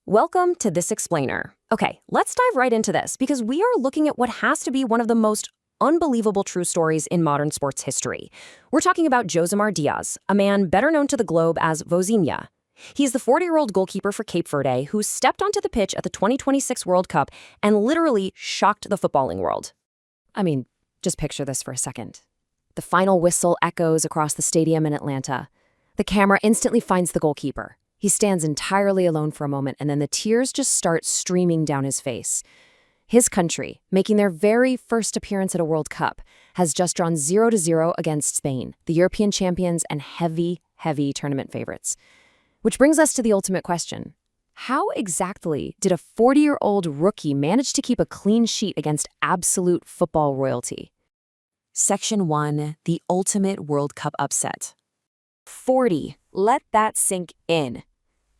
Welcome to This Explainer. Okay, let's dive right into this because we are looking at what has to be one of the most unbelievable true stories in modern sports history. We're talking about Josimar Diaz, a man better known to the globe as Vozinha. He's the 40-year-old goalkeeper for Cape Verde who stepped onto the pitch at the 2026 World Cup and literally shocked the footballing world. I mean, just picture this for a second. The final whistle echoes across the stadium in Atlanta. The camera instantly finds the goalkeeper. He stands entirely alone for a moment, and then the tears just start streaming down his face. His country, making their very first appearance at a World Cup, has just drawn 0-0 against Spain, the European champions and heavy tournament favorites. Which brings us to the ultimate question. How exactly did a 40-year-old rookie manage to keep a clean sheet against absolute football royalty? Section 1, the ultimate World Cup upset. 40. Let that sink in.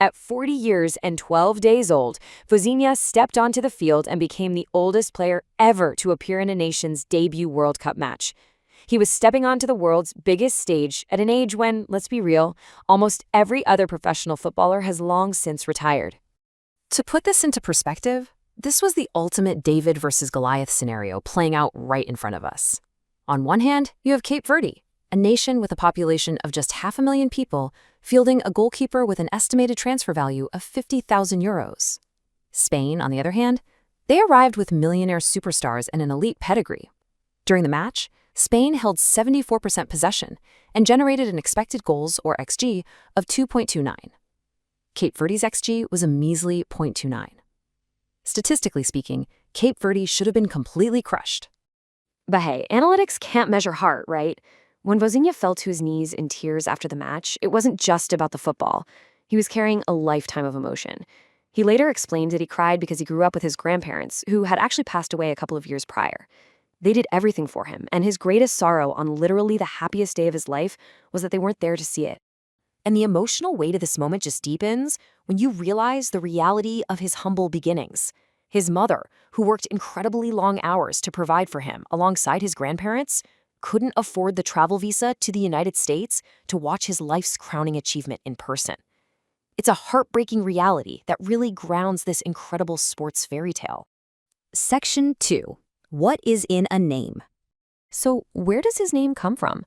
At 40 years and 12 days old, Vozinha stepped onto the field and became the oldest player ever to appear in a nation's debut World Cup match. He was stepping onto the world's biggest stage at an age when, let's be real, almost every other professional footballer has long since retired. To put this into perspective, this was the ultimate David versus Goliath scenario playing out right in front of us. On one hand, you have Cape Verde, a nation with a population of just 500,000 people, fielding a goalkeeper with an estimated transfer value of 50,000 euros. Spain, on the other hand, they arrived with millionaire superstars and an elite pedigree. During the match, Spain held 74% possession and generated an expected goals, or XG, of 2.29. Cape Verde's XG was a measly 0.29. Statistically speaking, Cape Verde should have been completely crushed. But hey, analytics can't measure heart, right? When Vozinha fell to his knees in tears after the match, it wasn't just about the football. He was carrying a lifetime of emotion. He later explained that he cried because he grew up with his grandparents, who had actually passed away a couple of years prior. They did everything for him, and his greatest sorrow on literally the happiest day of his life was that they weren't there to see it. And the emotional weight of this moment just deepens when you realize the reality of his humble beginnings. His mother, who worked incredibly long hours to provide for him alongside his grandparents, couldn't afford the travel visa to the United States to watch his life's crowning achievement in person. It's a heartbreaking reality that really grounds this incredible sports fairy tale. Section 2. What is in a name? So where does his name come from?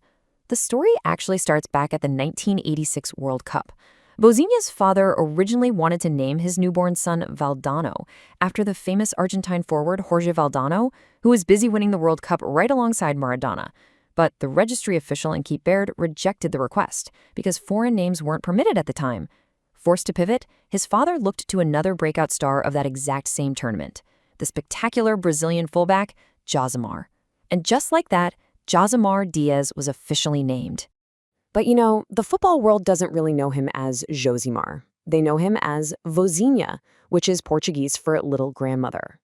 The story actually starts back at the 1986 World Cup. Vozinha's father originally wanted to name his newborn son Valdano, after the famous Argentine forward Jorge Valdano, who was busy winning the World Cup right alongside Maradona. But the registry official in Cape Verde rejected the request because foreign names weren't permitted at the time. Forced to pivot, his father looked to another breakout star of that exact same tournament, the spectacular Brazilian fullback, Josimar. And just like that, Josimar Diaz was officially named. But you know, the football world doesn't really know him as Josimar. They know him as Vozinha, which is Portuguese for little grandmother.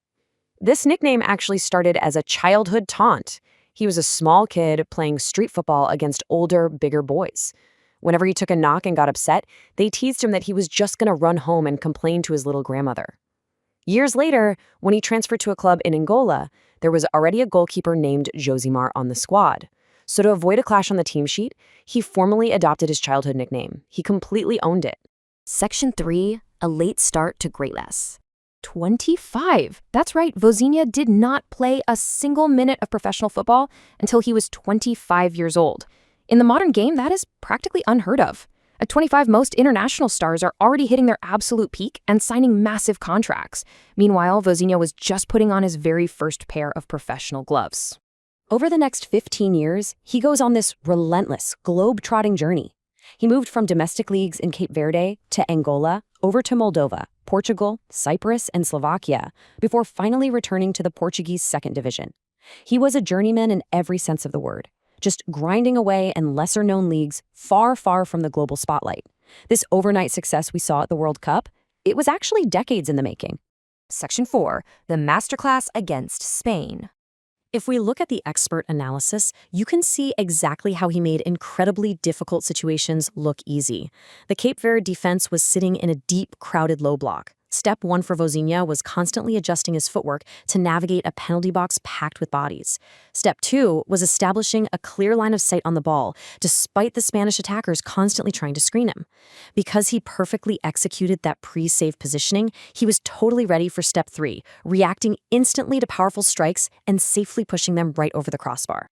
This nickname actually started as a childhood taunt. He was a small kid playing street football against older, bigger boys. Whenever he took a knock and got upset, they teased him that he was just going to run home and complain to his little grandmother. Years later, when he transferred to a club in Angola, there was already a goalkeeper named Josimar on the squad. So to avoid a clash on the team sheet, he formally adopted his childhood nickname. He completely owned it. Section 3, a late start to greatness. 25. That's right, Vozinha did not play a single minute of professional football until he was 25 years old. In the modern game, that is practically unheard of. At 25, most international stars are already hitting their absolute peak and signing massive contracts. Meanwhile, Vozinha was just putting on his very first pair of professional gloves. Over the next 15 years, he goes on this relentless, globe-trotting journey. He moved from domestic leagues in Cape Verde to Angola, over to Moldova, Portugal, Cyprus, and Slovakia, before finally returning to the Portuguese second division. He was a journeyman in every sense of the word, just grinding away in lesser-known leagues far from the global spotlight. This overnight success we saw at the World Cup, it was actually decades in the making. Section 4, the masterclass against Spain. If we look at the expert analysis, you can see exactly how he made incredibly difficult situations look easy. The Cape Verde defense was sitting in a deep, crowded low block. Step 1 for Vozinha was constantly adjusting his footwork to navigate a penalty box packed with bodies. Step 2 was establishing a clear line of sight on the ball, despite the Spanish attackers constantly trying to screen him. Because he perfectly executed that pre-save positioning, he was totally ready for Step 3, reacting instantly to powerful strikes and safely pushing them right over the crossbar.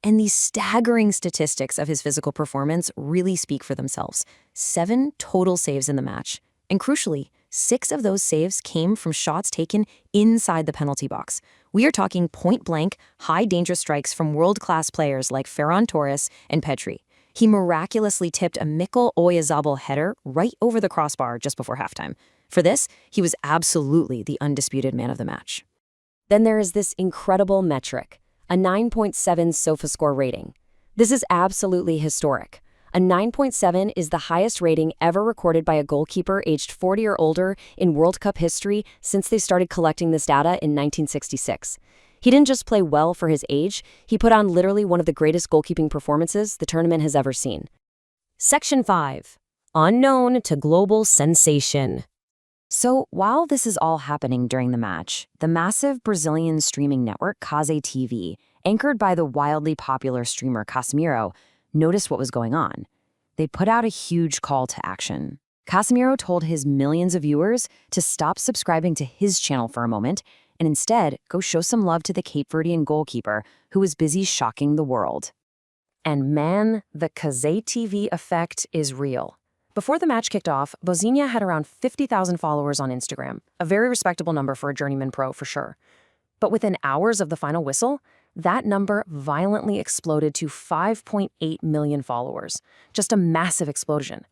And these staggering statistics of his physical performance really speak for themselves. 7 total saves in the match. And crucially, 6 of those saves came from shots taken inside the penalty box. We are talking point-blank, high-danger strikes from world-class players like Ferran Torres and Pedri. He miraculously tipped a Mikel Oyarzabal header right over the crossbar just before halftime. For this, he was absolutely the undisputed man of the match. Then there is this incredible metric, a 9.7 SofaScore rating. This is absolutely historic. A 9.7 is the highest rating ever recorded by a goalkeeper aged 40 or older in World Cup history since they started collecting this data in 1966. He didn't just play well for his age, he put on literally one of the greatest goalkeeping performances the tournament has ever seen. Section 5. Unknown to global sensation. So, while this is all happening during the match, the massive Brazilian streaming network Cazé TV, anchored by the wildly popular streamer Casemiro, noticed what was going on. They put out a huge call to action. Casemiro told his millions of viewers to stop subscribing to his channel for a moment and instead go show some love to the Cape Verdean goalkeeper who was busy shocking the world. And man, the Cazé TV effect is real. Before the match kicked off, Vozinha had around 50,000 followers on Instagram, a very respectable number for a journeyman pro for sure. But within hours of the final whistle, that number violently exploded to 5.8 million followers. Just a massive explosion.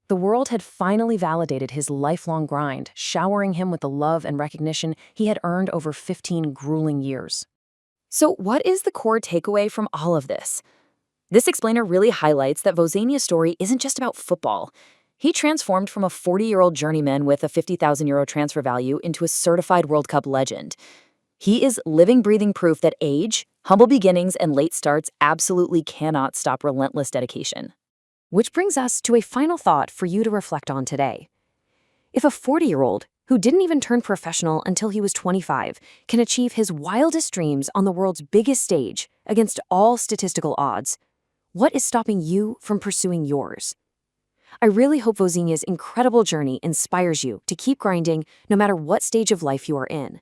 The world had finally validated his lifelong grind, showering him with the love and recognition he had earned over 15 grueling years. So what is the core takeaway from all of this? This explainer really highlights that Vozinha's story isn't just about football. He transformed from a 40-year-old journeyman with a €50,000 transfer value into a certified World Cup legend. He is living, breathing proof that age, humble beginnings, and late starts absolutely cannot stop relentless dedication. Which brings us to a final thought for you to reflect on today. If a 40-year-old, who didn't even turn professional until he was 25, can achieve his wildest dreams on the world's biggest stage against all statistical odds, what is stopping you from pursuing yours? I really hope Vozinha's incredible journey inspires you to keep grinding no matter what stage of life you are in.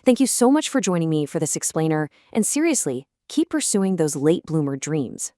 Thank you so much for joining me for this explainer, and seriously, keep pursuing those late bloomer dreams.